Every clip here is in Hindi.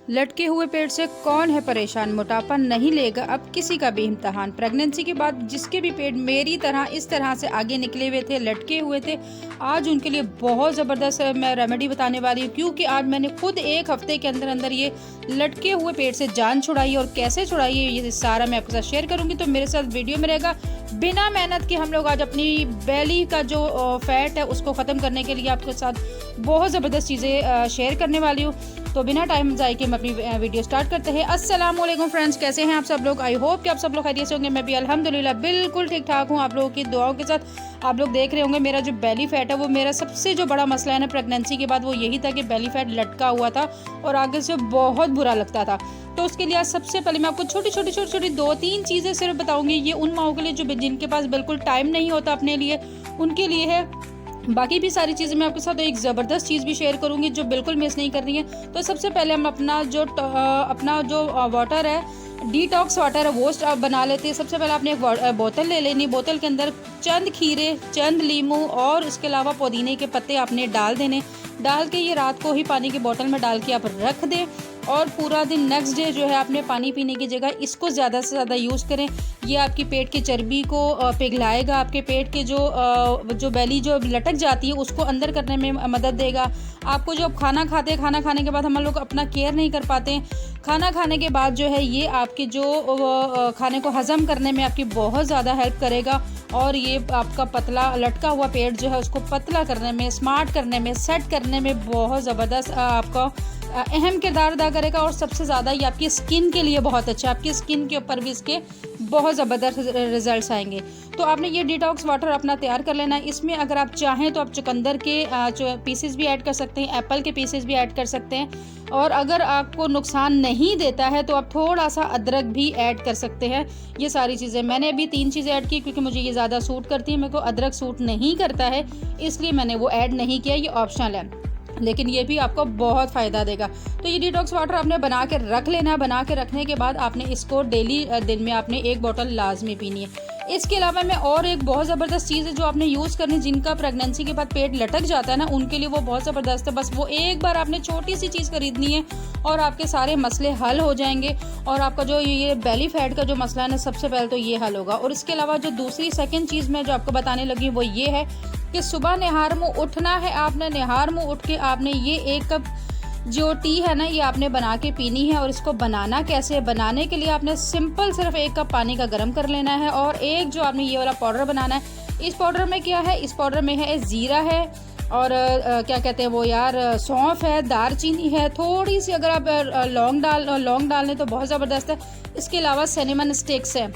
लटके हुए पेट से कौन है परेशान, मोटापा नहीं लेगा अब किसी का भी इम्तहान। प्रेगनेंसी के बाद जिसके भी पेट मेरी तरह इस तरह से आगे निकले हुए थे, लटके हुए थे, आज उनके लिए बहुत ज़बरदस्त मैं रेमेडी बताने वाली हूँ, क्योंकि आज मैंने खुद एक हफ्ते के अंदर अंदर ये लटके हुए पेट से जान छुड़ाई। और कैसे छुड़ाई है ये सारा मैं आपके साथ शेयर करूँगी, तो मेरे साथ वीडियो में रहेगा। बिना मेहनत के हम लोग आज अपनी बेली का जो फैट है उसको ख़त्म करने के लिए आपके साथ बहुत ज़बरदस्त चीज़ें शेयर करने वाली हूँ। तो बिना टाइम ज़ाय के हम अपनी वीडियो स्टार्ट करते हैं। अस्सलाम वालेकुम फ्रेंड्स, कैसे हैं आप सब लोग? आई होप कि आप सब लोग खैरियत से होंगे। मैं भी अल्हम्दुलिल्लाह बिल्कुल ठीक ठाक हूँ। आप लोगों की दुआओं के साथ आप लोग देख रहे होंगे मेरा जो बेली फैट है वो मेरा सबसे जो बड़ा मसला है ना प्रेगनेंसी के बाद वो यही था कि बेली फैट लटका हुआ था और आगे से बहुत बुरा लगता था। तो उसके लिए आज सबसे पहले मैं आपको छोटी छोटी 2-3 चीज़ें सिर्फ बताऊंगी। ये उन माओं के लिए जो जिनके पास बिल्कुल टाइम नहीं होता अपने लिए, उनके लिए है। बाकी भी सारी चीज़ें मैं आपके साथ एक ज़बरदस्त चीज़ भी शेयर करूंगी जो बिल्कुल मिस नहीं करनी है। तो सबसे पहले हम अपना जो वाटर है, डिटॉक्स वाटर है, वो बना लेते हैं। सबसे पहले आपने एक बोतल ले लेनी। बोतल के अंदर चंद खीरे, चंद लीमू और इसके अलावा पुदीने के पत्ते आपने डाल देने। डाल के ये रात को ही पानी की बोतल में डाल के आप रख दें और पूरा दिन नेक्स्ट डे जो है आपने पानी पीने की जगह इसको ज़्यादा से ज़्यादा यूज़ करें। ये आपकी पेट की चर्बी को पिघलाएगा, आपके पेट के जो बेली जो लटक जाती है उसको अंदर करने में मदद देगा। आपको जो खाना खाने के बाद हम लोग अपना केयर नहीं कर पाते हैं, खाना खाने के बाद जो है ये आपके जो खाने को हज़म करने में आपकी बहुत ज़्यादा हेल्प करेगा। और ये आपका पतला लटका हुआ पेट जो है उसको पतला करने में, स्मार्ट करने में, सेट करने में बहुत ज़बरदस्त आपका अहम किरदार अदा करेगा। और सबसे ज़्यादा ये आपकी स्किन के लिए बहुत अच्छा है, आपकी स्किन के ऊपर भी इसके बहुत ज़बरदस्त रिजल्ट्स आएंगे। तो आपने ये डिटॉक्स वाटर अपना तैयार कर लेना है। इसमें अगर आप चाहें तो आप चुकंदर के पीसेस भी ऐड कर सकते हैं, एप्पल के पीसेस भी ऐड कर सकते हैं। और अगर आपको नुकसान नहीं देता है तो आप थोड़ा सा अदरक भी ऐड कर सकते हैं। ये सारी चीज़ें मैंने अभी 3 चीज़ें ऐड की क्योंकि मुझे ये ज़्यादा सूट करती है। मेरे को अदरक सूट नहीं करता है इसलिए मैंने वो ऐड नहीं किया, ये ऑप्शनल है, लेकिन ये भी आपको बहुत फ़ायदा देगा। तो ये डिटॉक्स वाटर आपने बना के रख लेना। बना के रखने के बाद आपने इसको डेली दिन में आपने 1 बोतल लाजमी पीनी है। इसके अलावा मैं और एक बहुत ज़बरदस्त चीज़ है जो आपने यूज़ करनी, जिनका प्रेगनेंसी के बाद पेट लटक जाता है ना, उनके लिए वो बहुत ज़बरदस्त है। बस वो एक बार आपने छोटी सी चीज़ खरीदनी है और आपके सारे मसले हल हो जाएंगे। और आपका जो ये बेली फैट का जो मसला है ना, सबसे पहले तो ये हल होगा। और इसके अलावा जो दूसरी सेकेंड चीज़ मैं जो आपको बताने लगी वो ये है कि सुबह निहार मुँह उठना है। आपने निहार मुँह उठ के आपने ये 1 कप जो टी है ना ये आपने बना के पीनी है। और इसको बनाना कैसे है? बनाने के लिए आपने सिंपल सिर्फ 1 कप पानी का गर्म कर लेना है और एक जो आपने ये वाला पाउडर बनाना है। इस पाउडर में क्या है? इस पाउडर में है ज़ीरा है और क्या कहते हैं वो यार, सौंफ है, दारचीनी है, थोड़ी सी अगर आप लौंग डाल लें तो बहुत ज़बरदस्त है। इसके अलावा सिनेमन स्टिक्स है।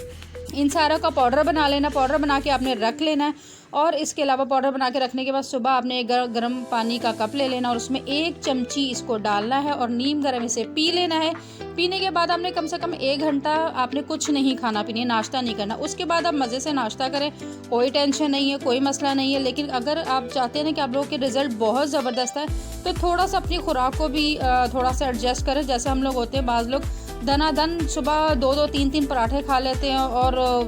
इन सारा का पाउडर बना लेना। पाउडर बना के आपने रख लेना है। और इसके अलावा पाउडर बना के रखने के बाद सुबह आपने एक गर्म पानी का कप ले लेना और उसमें 1 चमची इसको डालना है और नीम गर्म इसे पी लेना है। पीने के बाद आपने कम से कम 1 घंटा आपने कुछ नहीं खाना पीना, नाश्ता नहीं करना। उसके बाद आप मज़े से नाश्ता करें, कोई टेंशन नहीं है, कोई मसला नहीं है। लेकिन अगर आप चाहते हैं कि आप लोगों के रिज़ल्ट बहुत ज़बरदस्त है तो थोड़ा सा अपनी खुराक को भी थोड़ा सा एडजस्ट करें। जैसे हम लोग होते हैं, बाज़ लोग दनादन सुबह 2-2, 3-3 पराठे खा लेते हैं और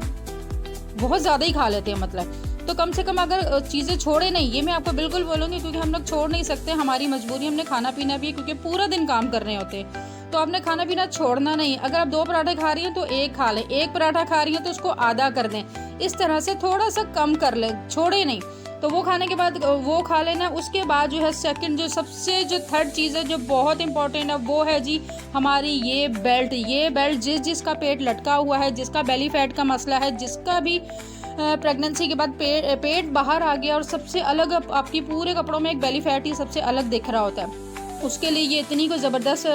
बहुत ज़्यादा ही खा लेते हैं मतलब। तो कम से कम अगर चीज़ें छोड़े नहीं, ये मैं आपको बिल्कुल बोलूँगी क्योंकि हम लोग छोड़ नहीं सकते, हमारी मजबूरी, हमने खाना पीना भी है क्योंकि पूरा दिन काम कर रहे होते हैं। तो आपने खाना पीना छोड़ना नहीं। अगर आप 2 पराठे खा रही हैं तो 1 खा लें, 1 पराठा खा रही हैं तो उसको आधा कर दें। इस तरह से थोड़ा सा कम कर लें, छोड़े नहीं। तो वो खाने के बाद वो खा लेना। उसके बाद जो है सेकंड जो सबसे जो थर्ड चीज़ है जो बहुत इंपॉर्टेंट है वो है जी हमारी ये बेल्ट। ये बेल्ट जिसका पेट लटका हुआ है, जिसका बेली फैट का मसला है, जिसका भी प्रेगनेंसी के बाद पेट बाहर आ गया और सबसे अलग आपकी पूरे कपड़ों में एक बेली फैट ही सबसे अलग दिख रहा होता है, उसके लिए ये इतनी कोई ज़बरदस्त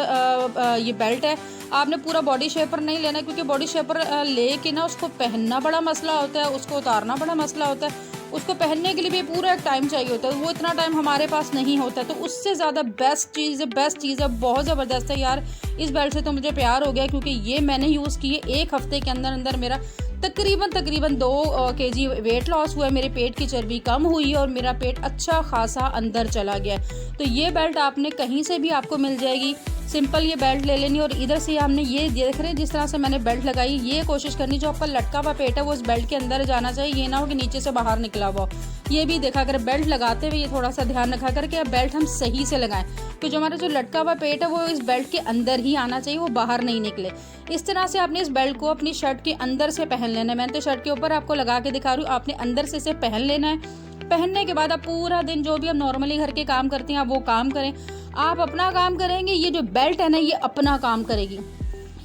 ये बेल्ट है। आपने पूरा बॉडी शेपर नहीं लेना क्योंकि बॉडी शेपर लेके ना उसको पहनना बड़ा मसला होता है, उसको उतारना बड़ा मसला होता है, उसको पहनने के लिए भी पूरा एक टाइम चाहिए होता है। वो इतना टाइम हमारे पास नहीं होता। तो उससे ज़्यादा बेस्ट चीज़ है, बहुत ज़बरदस्त है यार। इस बेल्ट से तो मुझे प्यार हो गया क्योंकि ये मैंने यूज़ की है। 1 हफ्ते के अंदर अंदर मेरा तकरीबन 2 kg वेट लॉस हुआ है, मेरे पेट की चर्बी कम हुई और मेरा पेट अच्छा खासा अंदर चला गया। तो ये बेल्ट आपने कहीं से भी आपको मिल जाएगी। सिंपल ये बेल्ट ले लेनी और इधर से हमने ये देख रहे हैं जिस तरह से मैंने बेल्ट लगाई, ये कोशिश करनी जो आपका लटका हुआ पेट है वो इस बेल्ट के अंदर जाना चाहिए, ये ना हो कि नीचे से बाहर निकला हुआ। ये भी देखा करें, बेल्ट लगाते हुए ये थोड़ा सा ध्यान रखा कर कि बेल्ट हम सही से लगाएं, तो जो हमारा जो लटका हुआ पेट है वो इस बेल्ट के अंदर ही आना चाहिए, वो बाहर नहीं निकले। इस तरह से आपने इस बेल्ट को अपनी शर्ट के अंदर से पहन लेना है। मैंने तो शर्ट के ऊपर आपको लगा के दिखा रही हूँ, आपने अंदर से इसे पहन लेना है। पहनने के बाद आप पूरा दिन जो भी आप नॉर्मली घर के काम करते हैं आप वो काम करें, आप अपना काम करेंगे, ये जो बेल्ट है ना ये अपना काम करेगी।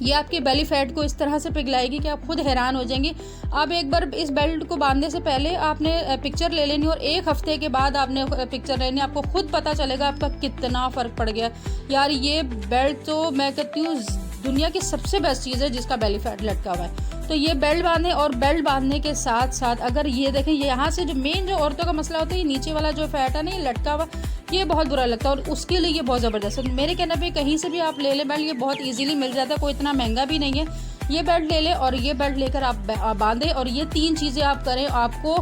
ये आपके बेली फैट को इस तरह से पिघलाएगी कि आप खुद हैरान हो जाएंगे। आप एक बार इस बेल्ट को बांधने से पहले आपने पिक्चर ले लेनी और 1 हफ्ते के बाद आपने पिक्चर लेनी, आपको खुद पता चलेगा आपका कितना फ़र्क पड़ गया। यार ये बेल्ट तो मैं कहती हूँ दुनिया की सबसे बेस्ट चीज़ है जिसका बेली फैट लटका हुआ है। तो ये बेल्ट बांधे, और बेल्ट बांधने के साथ साथ अगर ये देखें, ये यहाँ से जो मेन जो औरतों का मसला होता है, ये नीचे वाला जो फैट है ना ये लटका हुआ, ये बहुत बुरा लगता है और उसके लिए ये बहुत ज़बरदस्त है। मेरे कहने पे कहीं से भी आप ले लें बेल्ट, ये बहुत इजीली मिल जाता है, कोई इतना महंगा भी नहीं है। ये बेल्ट ले लें और ये बेल्ट लेकर आप बांधें और ये 3 चीज़ें आप करें, आपको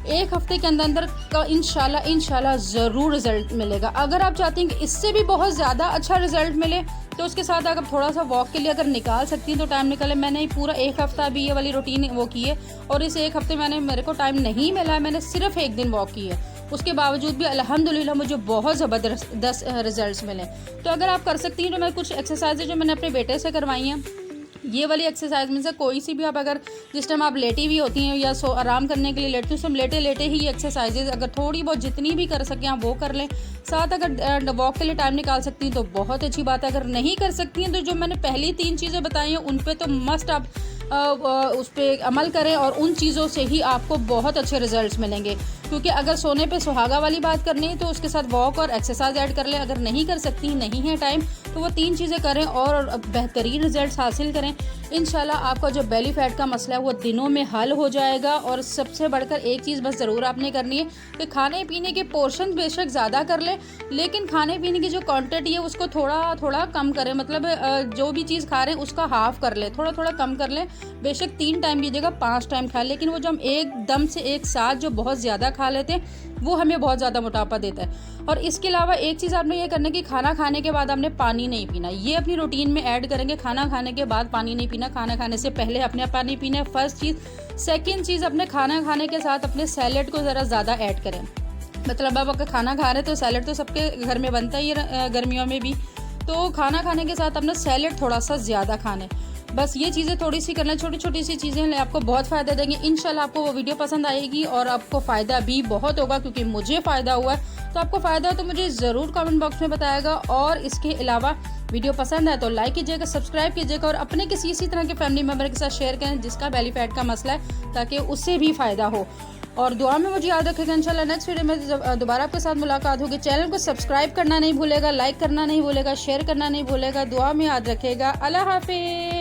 1 हफ्ते के अंदर का इंशाल्लाह ज़रूर रिजल्ट मिलेगा। अगर आप चाहते हैं कि इससे भी बहुत ज़्यादा अच्छा रिजल्ट मिले तो उसके साथ अगर थोड़ा सा वॉक के लिए अगर निकाल सकती हैं तो टाइम निकालें। मैंने पूरा 1 हफ्ता अभी ये वाली रूटीन वो की है और इस 1 हफ्ते मेरे को टाइम नहीं मिला है, मैंने सिर्फ 1 दिन वॉक की है। उसके बावजूद भी अल्हम्दुलिल्लाह मुझे बहुत ज़बरदस्त रिजल्ट्स मिले। तो अगर आप कर सकती हैं तो मैं कुछ एक्सरसाइजेज जो मैंने अपने बेटे से करवाई हैं, ये वाली एक्सरसाइज में से कोई सी भी आप अगर जिस टाइम आप लेटी हुई होती हैं या आराम करने के लिए लेटती हैं, उस टाइम लेटे लेटे ही एक्सरसाइजेज अगर थोड़ी बहुत जितनी भी कर सकें आप वो कर लें। साथ अगर वॉक के लिए टाइम निकाल सकती हैं तो बहुत अच्छी बात है। अगर नहीं कर सकती हैं तो जो मैंने पहली 3 चीज़ें बताई हैं उन पे तो मस्ट आप उस पर अमल करें और उन चीज़ों से ही आपको बहुत अच्छे रिजल्ट्स मिलेंगे। क्योंकि अगर सोने पे सुहागा वाली बात करनी है तो उसके साथ वॉक और एक्सरसाइज ऐड कर लें। अगर नहीं कर सकती, नहीं है टाइम, तो वो 3 चीज़ें करें और बेहतरीन रिजल्ट्स हासिल करें। इंशाल्लाह आपका जो बेली फैट का मसला है वो दिनों में हल हो जाएगा। और सबसे बढ़कर एक चीज़ बस ज़रूर आपने करनी है कि खाने पीने के पोर्शन बेशक ज़्यादा कर लें, लेकिन खाने पीने की जो क्वांटिटी है उसको थोड़ा थोड़ा कम करें। मतलब जो भी चीज़ खा रहे हैं उसका हाफ कर लें, थोड़ा थोड़ा कम कर लें। बेशक 3 टाइम की जगह 5 टाइम खाएं, लेकिन वो जो हम एकदम से एक साथ जो बहुत ज़्यादा खा लेते हैं वो हमें बहुत ज़्यादा मोटापा देता है। और इसके अलावा एक चीज़ आपने ये करना है कि खाना खाने के बाद आपने पानी नहीं पीना। ये अपनी रूटीन में ऐड करेंगे, खाना खाने के बाद पानी नहीं पीना, खाना खाने से पहले अपने पानी पीना है, फर्स्ट चीज़। सेकंड चीज़, अपने खाना खाने के साथ अपने सैलेड को ज़रा ज़्यादा ऐड करें। मतलब आप अगर खाना खा रहे हैं तो सैलेड तो सबके घर में बनता ही है गर्मियों में भी, तो खाना खाने के साथ अपना सैलेड थोड़ा सा ज़्यादा खाने। बस ये चीज़ें थोड़ी सी करना, छोटी छोटी सी चीज़ें आपको बहुत फ़ायदा देंगे। इंशाल्लाह आपको वो वीडियो पसंद आएगी और आपको फ़ायदा भी बहुत होगा, क्योंकि मुझे फ़ायदा हुआ है। तो आपको फ़ायदा हो तो मुझे ज़रूर कमेंट बॉक्स में बताएगा। और इसके अलावा वीडियो पसंद आए तो लाइक कीजिएगा, सब्सक्राइब कीजिएगा और अपने किसी इसी तरह के फैमिली मेम्बर के साथ शेयर करें जिसका बेली फैट का मसला है, ताकि उससे भी फ़ायदा हो। और दुआ में मुझे याद रखेगा। इंशाल्लाह नेक्स्ट वीडियो में दोबारा आपके साथ मुलाकात होगी। चैनल को सब्सक्राइब करना नहीं भूलेगा, लाइक करना नहीं भूलेगा, शेयर करना नहीं भूलेगा। दुआ में याद रखेगा। अल्लाह हाफिज़।